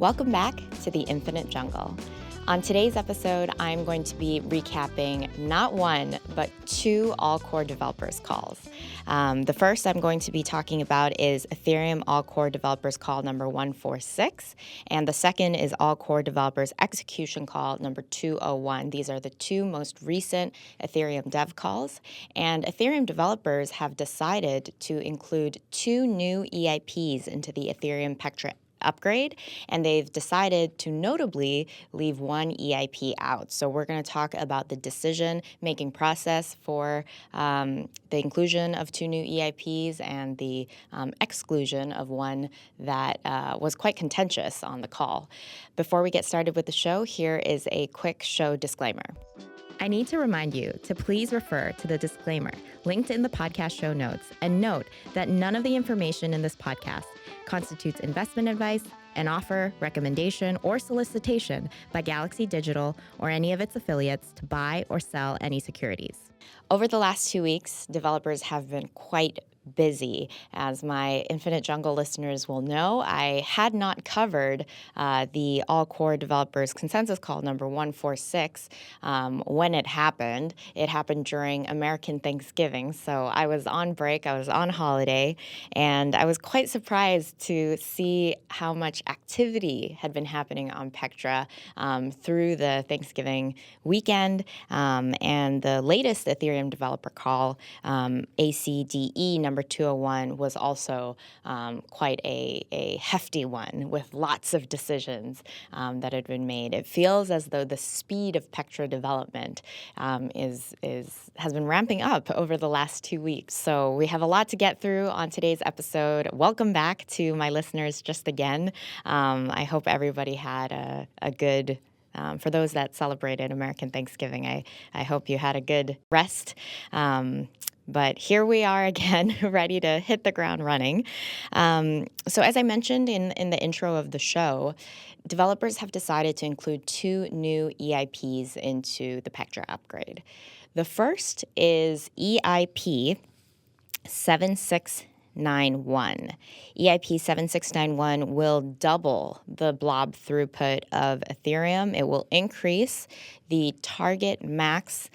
Welcome back to the Infinite Jungle. On today's episode, I'm going to be recapping not one, but two all-core developers calls. The first I'm going to be talking about is Ethereum all-core developers call number 146, and the second is all-core developers execution call number 201. These are the two most recent Ethereum dev calls, and Ethereum developers have decided to include two new EIPs into the Ethereum Pectra upgrade, and they've decided to notably leave one EIP out. So we're going to talk about the decision-making process for the inclusion of two new EIPs and the exclusion of one that was quite contentious on the call. Before we get started with the show, here is a quick show disclaimer. I need to remind you to please refer to the disclaimer linked in the podcast show notes and note that none of the information in this podcast constitutes investment advice, an offer, recommendation, or solicitation by Galaxy Digital or any of its affiliates to buy or sell any securities. Over the last 2 weeks, developers have been quite busy. As my Infinite Jungle listeners will know, I had not covered the all-core developers consensus call number 146 when it happened. It happened during American Thanksgiving, so I was on break, I was on holiday, and I was quite surprised to see how much activity had been happening on Pectra through the Thanksgiving weekend, and the latest Ethereum developer call, ACDE number 201, was also quite a hefty one with lots of decisions that had been made. It feels as though the speed of Pectra development has been ramping up over the last 2 weeks. So we have a lot to get through on today's episode. Welcome back to my listeners just again. I hope everybody had a good for those that celebrated American Thanksgiving, I hope you had a good rest. But here we are again, ready to hit the ground running. So as I mentioned in the intro of the show, developers have decided to include two new EIPs into the Pectra upgrade. The first is EIP 7691. EIP 7691 will double the Blob throughput of Ethereum. It will increase the target max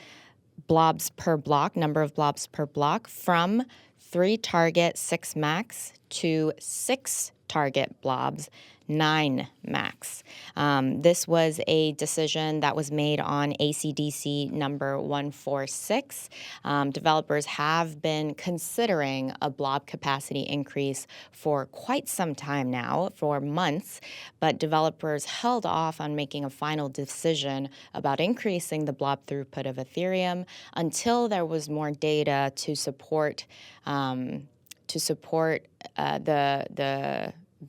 blobs per block, number of blobs per block, from 3 target 6 max to 6 target blobs 9 max. This was a decision that was made on ACDC number 146. Developers have been considering a blob capacity increase for quite some time now, for months, but developers held off on making a final decision about increasing the blob throughput of Ethereum until there was more data to support the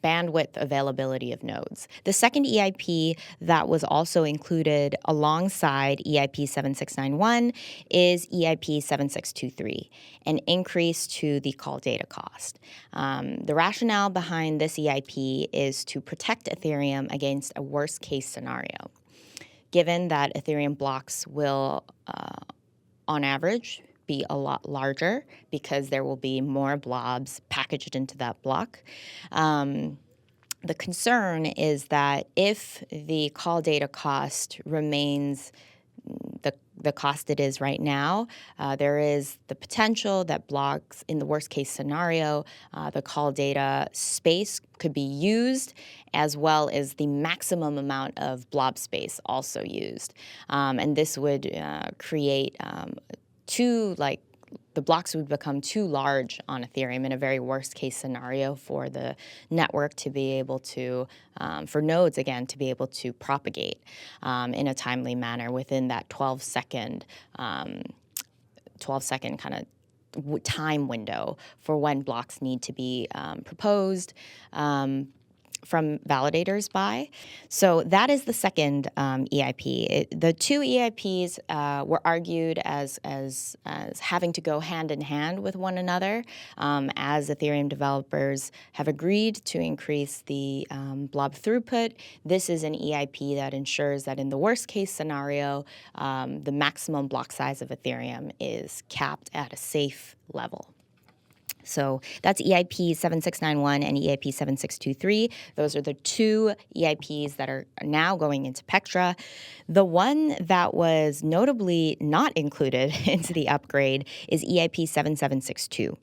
bandwidth availability of nodes. The second EIP that was also included alongside EIP 7691 is EIP 7623, an increase to the call data cost. The rationale behind this EIP is to protect Ethereum against a worst-case scenario. Given that Ethereum blocks will, on average, be a lot larger because there will be more blobs packaged into that block. The concern is that if the call data cost remains the cost it is right now, there is the potential that blocks, in the worst case scenario, the call data space could be used, as well as the maximum amount of blob space also used. And this would create the blocks would become too large on Ethereum in a very worst case scenario for the network to be able to, for nodes again, to be able to propagate in a timely manner within that 12-second kind of time window for when blocks need to be proposed from validators by. So that is the second EIP. The two EIPs were argued as having to go hand in hand with one another, as Ethereum developers have agreed to increase the blob throughput. This is an EIP that ensures that in the worst case scenario, the maximum block size of Ethereum is capped at a safe level. So that's EIP 7691 and EIP 7623. Those are the two EIPs that are now going into Pectra. The one that was notably not included into the upgrade is EIP 7762.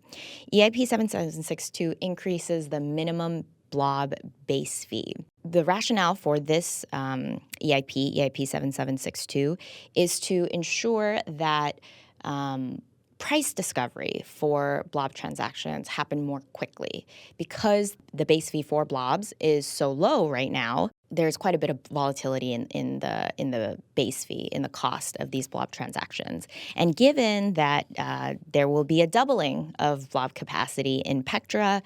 EIP 7762 increases the minimum Blob base fee. The rationale for this EIP 7762, is to ensure that price discovery for Blob transactions happen more quickly. Because the base fee for Blobs is so low right now, there's quite a bit of volatility in the base fee, in the cost of these Blob transactions. And given that there will be a doubling of Blob capacity in Pectra,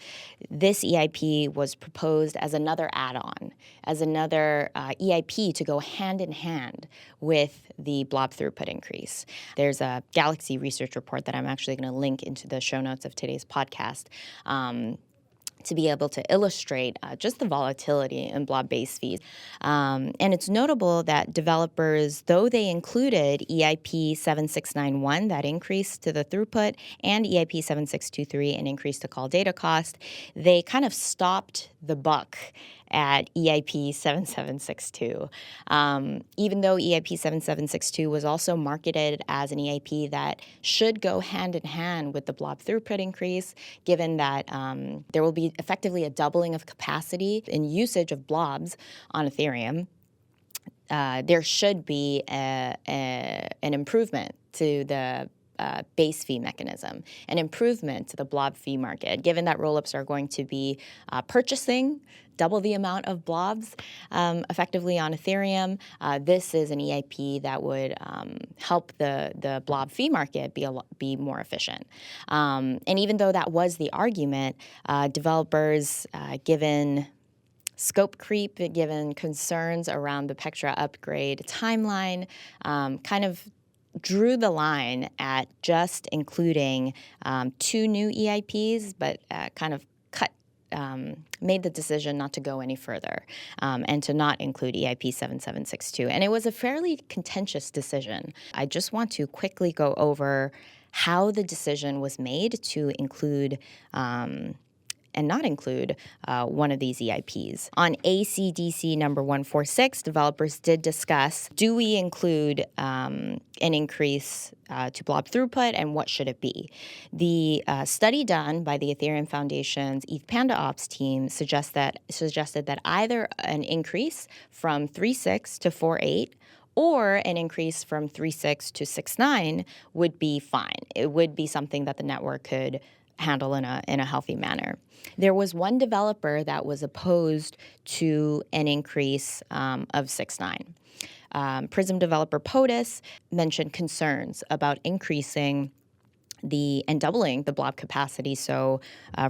this EIP was proposed as another add-on, as another EIP to go hand in hand with the Blob throughput increase. There's a Galaxy research report that I'm actually going to link into the show notes of today's podcast, to be able to illustrate just the volatility in Blob base fees. And it's notable that developers, though they included EIP 7691, that increase to the throughput, and EIP 7623, an increase to call data cost, they kind of stopped the buck at EIP 7762. Even though EIP 7762 was also marketed as an EIP that should go hand in hand with the Blob throughput increase, given that there will be effectively a doubling of capacity in usage of Blobs on Ethereum, there should be an improvement to the base fee mechanism, an improvement to the Blob fee market, given that rollups are going to be purchasing double the amount of Blobs effectively on Ethereum. This is an EIP that would help the Blob fee market be more efficient. And even though that was the argument, developers, given scope creep, given concerns around the Pectra upgrade timeline, kind of drew the line at just including two new EIPs, but kind of made the decision not to go any further and to not include EIP 7762. And it was a fairly contentious decision. I just want to quickly go over how the decision was made to include and not include one of these EIPs. On ACDC number 146, developers did discuss, do we include an increase to Blob throughput, and what should it be? The study done by the Ethereum Foundation's ETH Panda Ops team suggested that either an increase from 3.6 to 4.8 or an increase from 3.6 to 6.9 would be fine. It would be something that the network could handle in a healthy manner. There was one developer that was opposed to an increase of 6.9. Prism developer POTUS mentioned concerns about increasing and doubling the Blob capacity so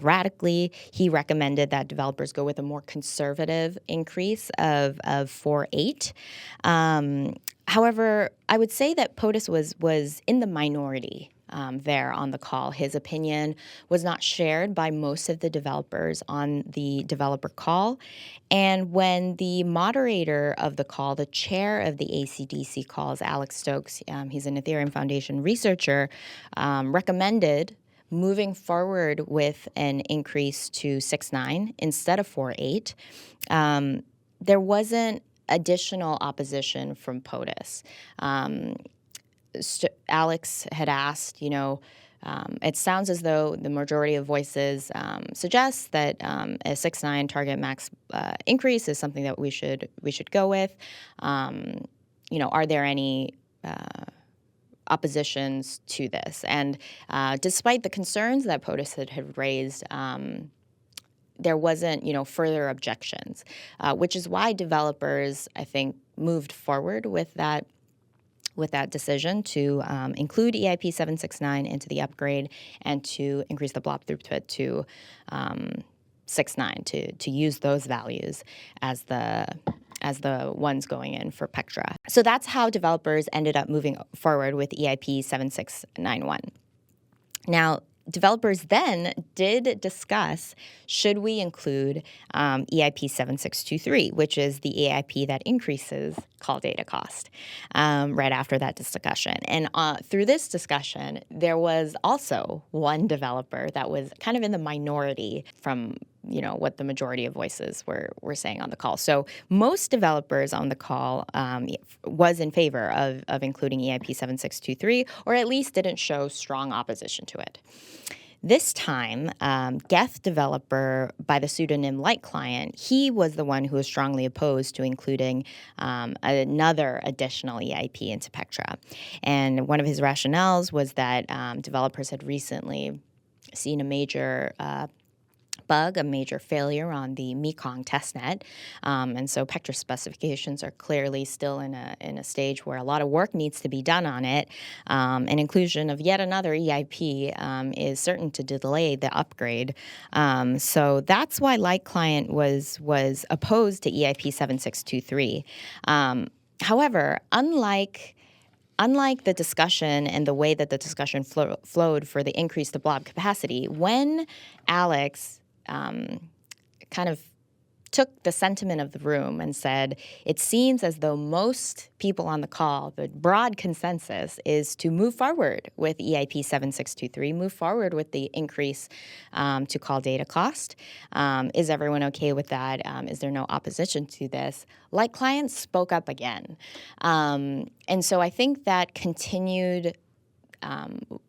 radically. He recommended that developers go with a more conservative increase of 4.8. However, I would say that POTUS was in the minority there on the call. His opinion was not shared by most of the developers on the developer call. And when the moderator of the call, the chair of the ACDC calls, Alex Stokes, he's an Ethereum Foundation researcher, recommended moving forward with an increase to 6.9 instead of 4.8. There wasn't additional opposition from POTUS. Alex had asked, it sounds as though the majority of voices suggest that a 6.9 target max increase is something that we should go with. Are there any oppositions to this? And despite the concerns that POTUS had raised, there wasn't, further objections, which is why developers, I think, moved forward with that decision to include EIP 769 into the upgrade and to increase the Blob throughput to 6.9 to use those values as the ones going in for Pectra. So that's how developers ended up moving forward with EIP 7691. Now, Developers then did discuss, should we include EIP 7623, which is the EIP that increases call data cost, right after that discussion. And through this discussion, there was also one developer that was kind of in the minority from what the majority of voices were saying on the call. So most developers on the call was in favor of including EIP 7623, or at least didn't show strong opposition to it. This time, Geth developer by the pseudonym Light Client, he was the one who was strongly opposed to including another additional EIP into Pectra. And one of his rationales was that developers had recently seen a major bug, a major failure on the Mekong testnet, and so Pectra specifications are clearly still in a stage where a lot of work needs to be done on it, and inclusion of yet another EIP is certain to delay the upgrade. So that's why Light Client was opposed to EIP 7623. However, unlike the discussion and the way that the discussion flowed for the increase to blob capacity, when Alex kind of took the sentiment of the room and said, it seems as though most people on the call, the broad consensus is to move forward with EIP 7623, move forward with the increase to call data cost. Is everyone okay with that? Is there no opposition to this? Light Client spoke up again. And so I think that continued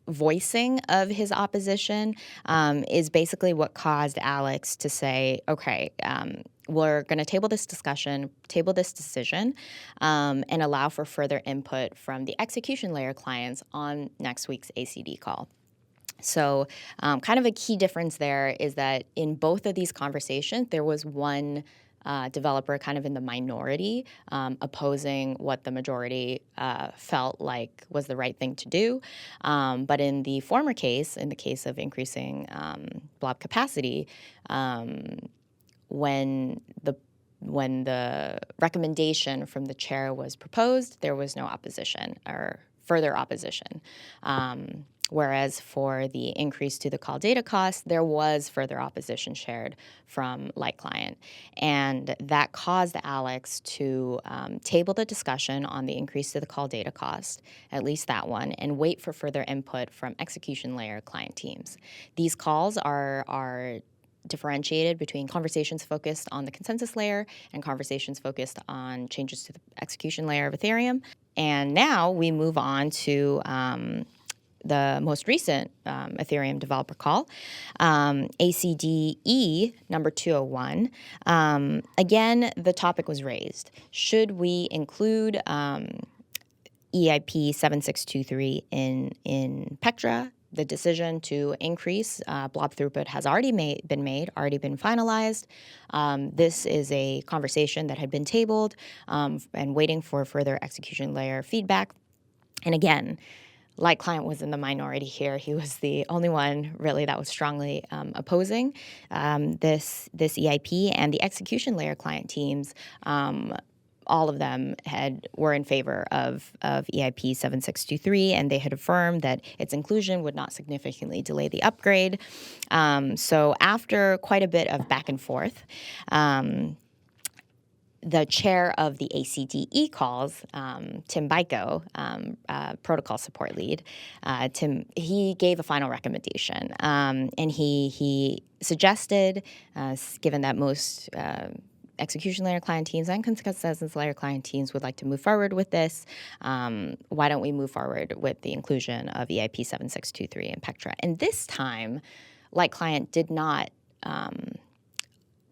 voicing of his opposition is basically what caused Alex to say, okay, we're going to table this discussion, table this decision, and allow for further input from the execution layer clients on next week's ACD call. So kind of a key difference there is that in both of these conversations, there was one developer kind of in the minority, opposing what the majority felt like was the right thing to do. But in the former case, in the case of increasing blob capacity, when the recommendation from the chair was proposed, there was no opposition or further opposition. Whereas for the increase to the call data cost, there was further opposition shared from Light Client. And that caused Alex to table the discussion on the increase to the call data cost, at least that one, and wait for further input from execution layer client teams. These calls are differentiated between conversations focused on the consensus layer and conversations focused on changes to the execution layer of Ethereum. And now we move on to the most recent Ethereum developer call, ACDE number 201. Again, the topic was raised. Should we include EIP 7623 in Pectra? The decision to increase blob throughput has already been finalized. This is a conversation that had been tabled and waiting for further execution layer feedback. And again, Light Client was in the minority here. He was the only one really that was strongly opposing this EIP, and the execution layer client teams, all of them were in favor of EIP 7623, and they had affirmed that its inclusion would not significantly delay the upgrade. So after quite a bit of back and forth, the chair of the ACDE calls, Tim Byko, protocol support lead, Tim, he gave a final recommendation, and he suggested, given that most execution layer client teams and consensus layer client teams would like to move forward with this, why don't we move forward with the inclusion of EIP 7623 in Pectra? And this time, Light Client did not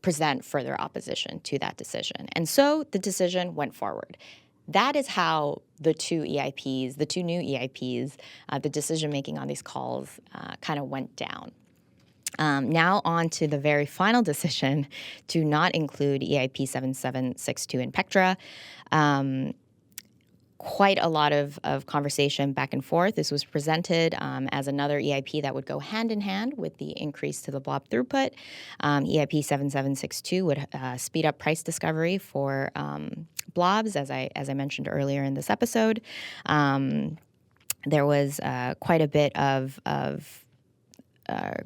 present further opposition to that decision. And so the decision went forward. That is how the two new EIPs, the decision-making on these calls kind of went down. Now on to the very final decision to not include EIP 7762 in Pectra. Quite a lot of conversation back and forth. This was presented as another EIP that would go hand in hand with the increase to the blob throughput. EIP 7762 would speed up price discovery for blobs, as I mentioned earlier in this episode. There was quite a bit of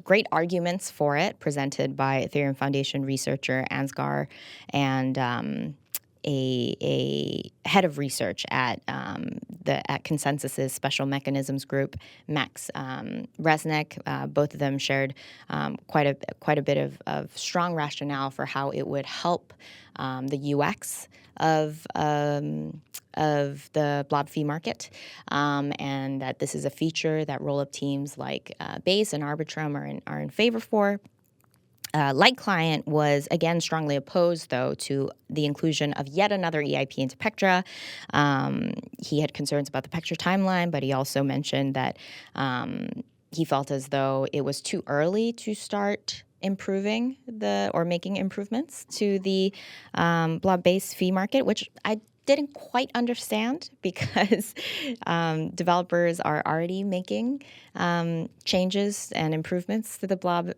great arguments for it presented by Ethereum Foundation researcher Ansgar and a head of research at Consensus's Special Mechanisms Group, Max Resnick. Both of them shared quite a bit of strong rationale for how it would help the UX of the blob fee market, and that this is a feature that roll-up teams like Base and Arbitrum are in favor for. Light Client was, again, strongly opposed, though, to the inclusion of yet another EIP into Pectra. He had concerns about the Pectra timeline, but he also mentioned that he felt as though it was too early to start improving or making improvements to the blob-based fee market, which I didn't quite understand because developers are already making changes and improvements to the blob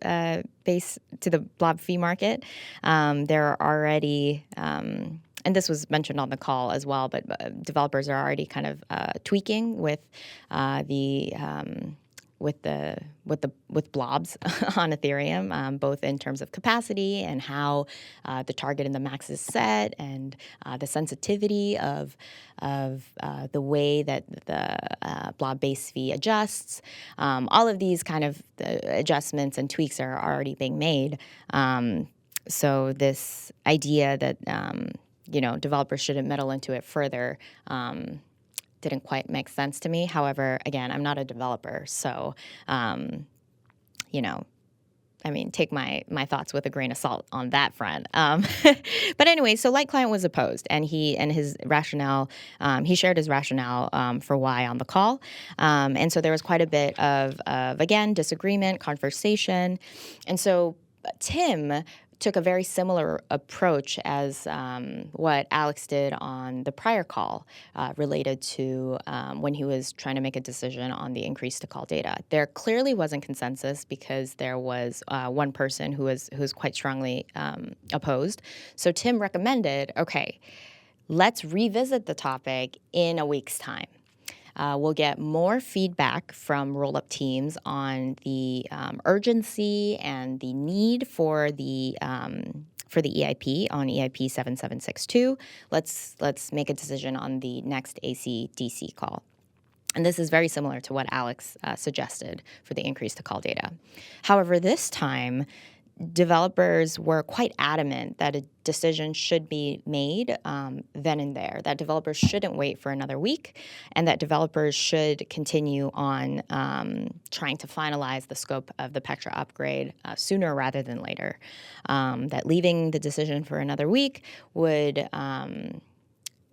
blob fee market. There are already and this was mentioned on the call as well, but developers are already kind of tweaking with blobs on Ethereum, both in terms of capacity and how the target and the max is set, and the sensitivity of the way that the blob base fee adjusts. All of these kind of adjustments and tweaks are already being made. So this idea that developers shouldn't meddle into it further didn't quite make sense to me. However, again, I'm not a developer, so, take my thoughts with a grain of salt on that front. But anyway, so Light Client was opposed, and he shared his rationale for why on the call. And so there was quite a bit of again, disagreement, conversation. And so Tim took a very similar approach as what Alex did on the prior call related to when he was trying to make a decision on the increase to call data. There clearly wasn't consensus because there was one person who was quite strongly opposed. So Tim recommended, okay, let's revisit the topic in a week's time. We'll get more feedback from roll-up teams on the urgency and the need for the EIP on EIP 7762. Let's make a decision on the next ACDC call. And this is very similar to what Alex suggested for the increase to call data. However, this time, developers were quite adamant that a decision should be made then and there, that developers shouldn't wait for another week, and that developers should continue on trying to finalize the scope of the Pectra upgrade sooner rather than later. That leaving the decision for another week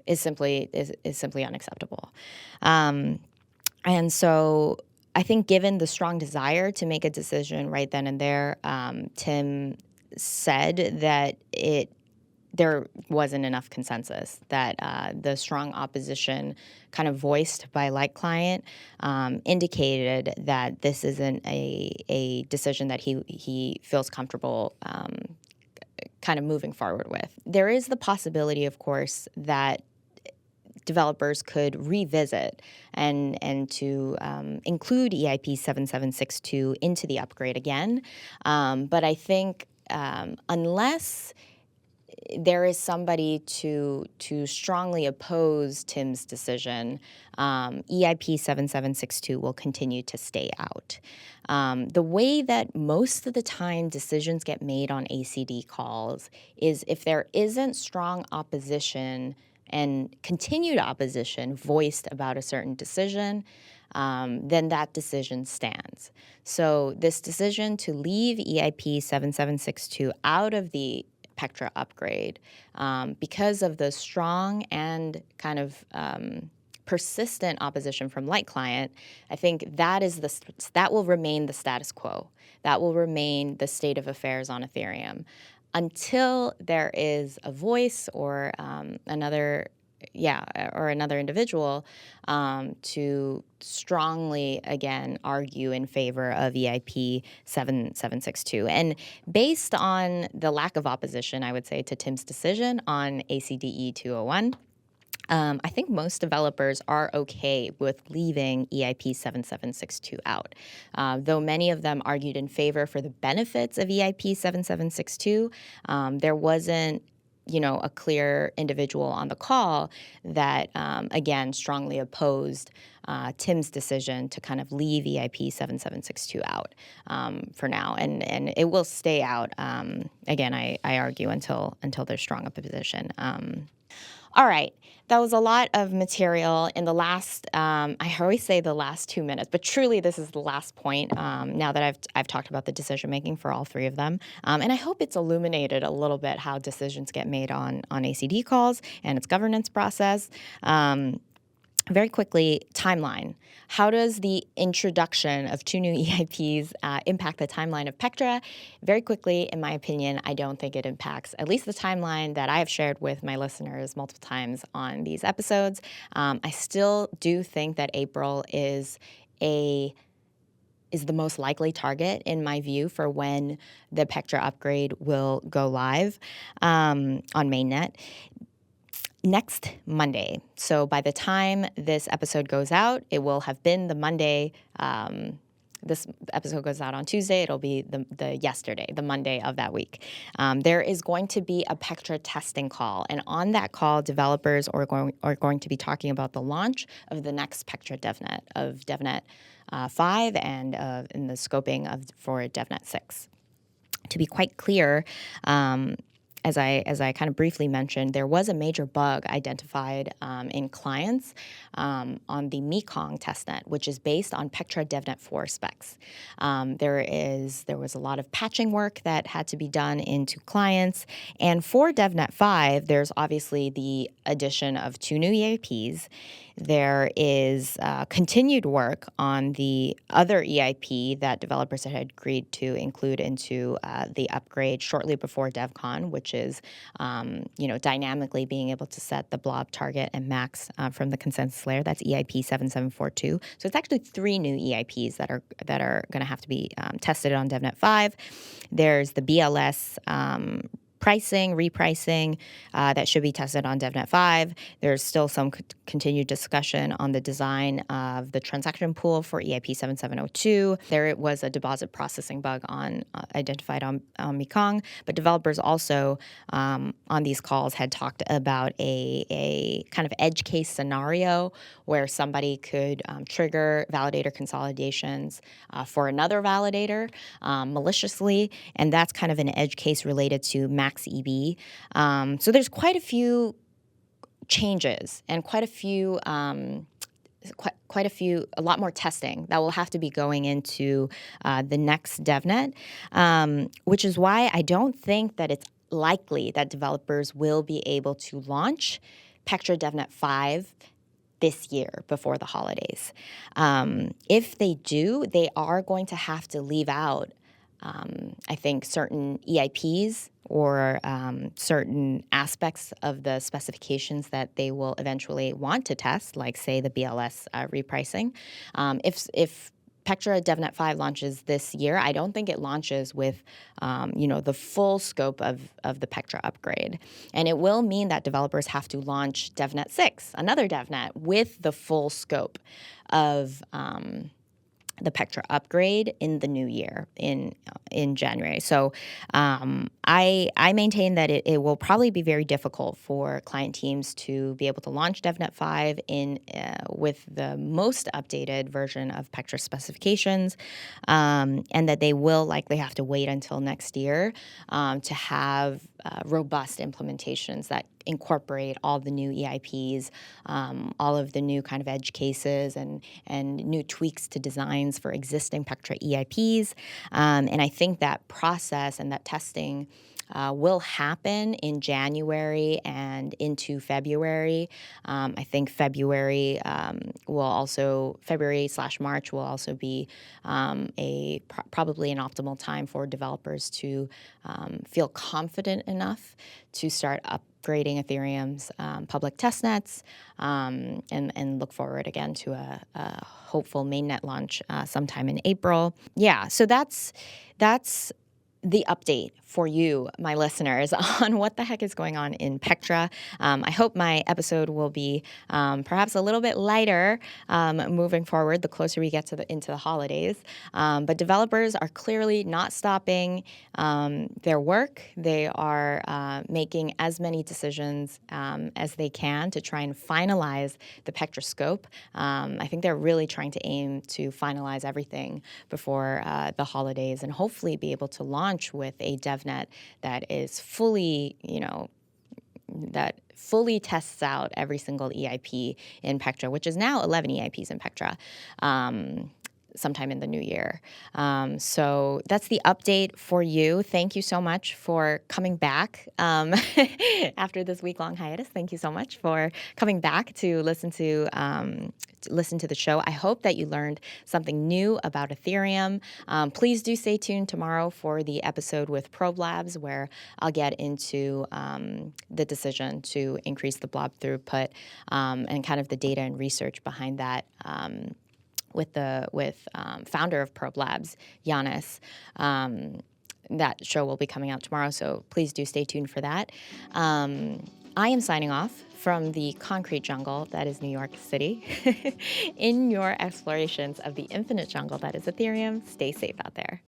is simply unacceptable. And so I think given the strong desire to make a decision right then and there, Tim said that there wasn't enough consensus, that the strong opposition kind of voiced by Light Client indicated that this isn't a decision that he feels comfortable kind of moving forward with. There is the possibility, of course, that developers could revisit and to include EIP 7762 into the upgrade again. But I think unless there is somebody to strongly oppose Tim's decision, EIP 7762 will continue to stay out. The way that most of the time decisions get made on ACD calls is if there isn't strong opposition and continued opposition voiced about a certain decision, then that decision stands. So this decision to leave EIP 7762 out of the Pectra upgrade because of the strong and kind of persistent opposition from Light Client, I think that will remain the status quo. That will remain the state of affairs on Ethereum until there is a voice or another individual to strongly, again, argue in favor of EIP 7762. And based on the lack of opposition, I would say, to Tim's decision on ACDE 201, I think most developers are okay with leaving EIP 7762 out. Though many of them argued in favor for the benefits of EIP 7762, there wasn't a clear individual on the call that, again, strongly opposed Tim's decision to kind of leave EIP 7762 out for now. And it will stay out, again, I argue, until there's strong opposition. All right, that was a lot of material in the last, I always say the last 2 minutes, but truly this is the last point now that I've talked about the decision-making for all three of them. And I hope it's illuminated a little bit how decisions get made on ACD calls and its governance process. Very quickly, timeline. How does the introduction of 2 new EIPs impact the timeline of Pectra? Very quickly, in my opinion, I don't think it impacts at least the timeline that I have shared with my listeners multiple times on these episodes. I still do think that April is the most likely target, in my view, for when the Pectra upgrade will go live on mainnet. Next Monday. So by the time this episode goes out, it will have been the Monday. This episode goes out on Tuesday. It'll be the Monday of that week. There is going to be a Pectra testing call. And on that call, developers are going to be talking about the launch of the next Pectra DevNet, of DevNet 5 and in the scoping for DevNet 6. To be quite clear, as I kind of briefly mentioned, there was a major bug identified in clients on the Mekong testnet, which is based on Pectra DevNet 4 specs. There was a lot of patching work that had to be done into clients, and for DevNet 5, there's obviously the addition of 2 new EIPs. There is continued work on the other EIP that developers had agreed to include into the upgrade shortly before DevCon, which is dynamically being able to set the blob target and max from the consensus layer. That's EIP 7742. So it's actually 3 new EIPs that are going to have to be tested on DevNet 5. There's the BLS repricing that should be tested on DevNet 5. There's still some continued discussion on the design of the transaction pool for EIP 7702. There was a deposit processing bug identified on Mekong, but developers also on these calls had talked about a kind of edge case scenario where somebody could trigger validator consolidations for another validator maliciously, and that's kind of an edge case related to max EB. So there's quite a few changes and a lot more testing that will have to be going into the next DevNet, which is why I don't think that it's likely that developers will be able to launch Pectra DevNet 5 this year before the holidays. If they do, they are going to have to leave out I think certain EIPs or certain aspects of the specifications that they will eventually want to test, like, say, the BLS repricing. If Pectra DevNet 5 launches this year, I don't think it launches with, the full scope of the Pectra upgrade. And it will mean that developers have to launch DevNet 6, another DevNet, with the full scope of the Pectra upgrade in the new year in January. So I maintain that it will probably be very difficult for client teams to be able to launch DevNet 5 with the most updated version of Pectra specifications, and that they will likely have to wait until next year to have robust implementations that incorporate all the new EIPs, all of the new kind of edge cases and new tweaks to designs for existing Pectra EIPs. And I think that process and that testing will happen in January and into February. I think February/March will also be probably an optimal time for developers to feel confident enough to start upgrading Ethereum's public testnets and look forward again to a hopeful mainnet launch sometime in April. Yeah, so that's the update for you, my listeners, on what the heck is going on in Pectra. I hope my episode will be perhaps a little bit lighter moving forward the closer we get into the holidays. But developers are clearly not stopping their work. They are making as many decisions as they can to try and finalize the Pectra scope. I think they're really trying to aim to finalize everything before the holidays and hopefully be able to launch with a DevNet that is fully, that fully tests out every single EIP in Pectra, which is now 11 EIPs in Pectra. Sometime in the new year. So that's the update for you. Thank you so much for coming back after this week-long hiatus. Thank you so much for coming back to listen to the show. I hope that you learned something new about Ethereum. Please do stay tuned tomorrow for the episode with Probe Labs, where I'll get into the decision to increase the Blob throughput and kind of the data and research behind that. With founder of Probe Labs, Giannis. That show will be coming out tomorrow, so please do stay tuned for that. I am signing off from the concrete jungle that is New York City. In your explorations of the infinite jungle that is Ethereum, stay safe out there.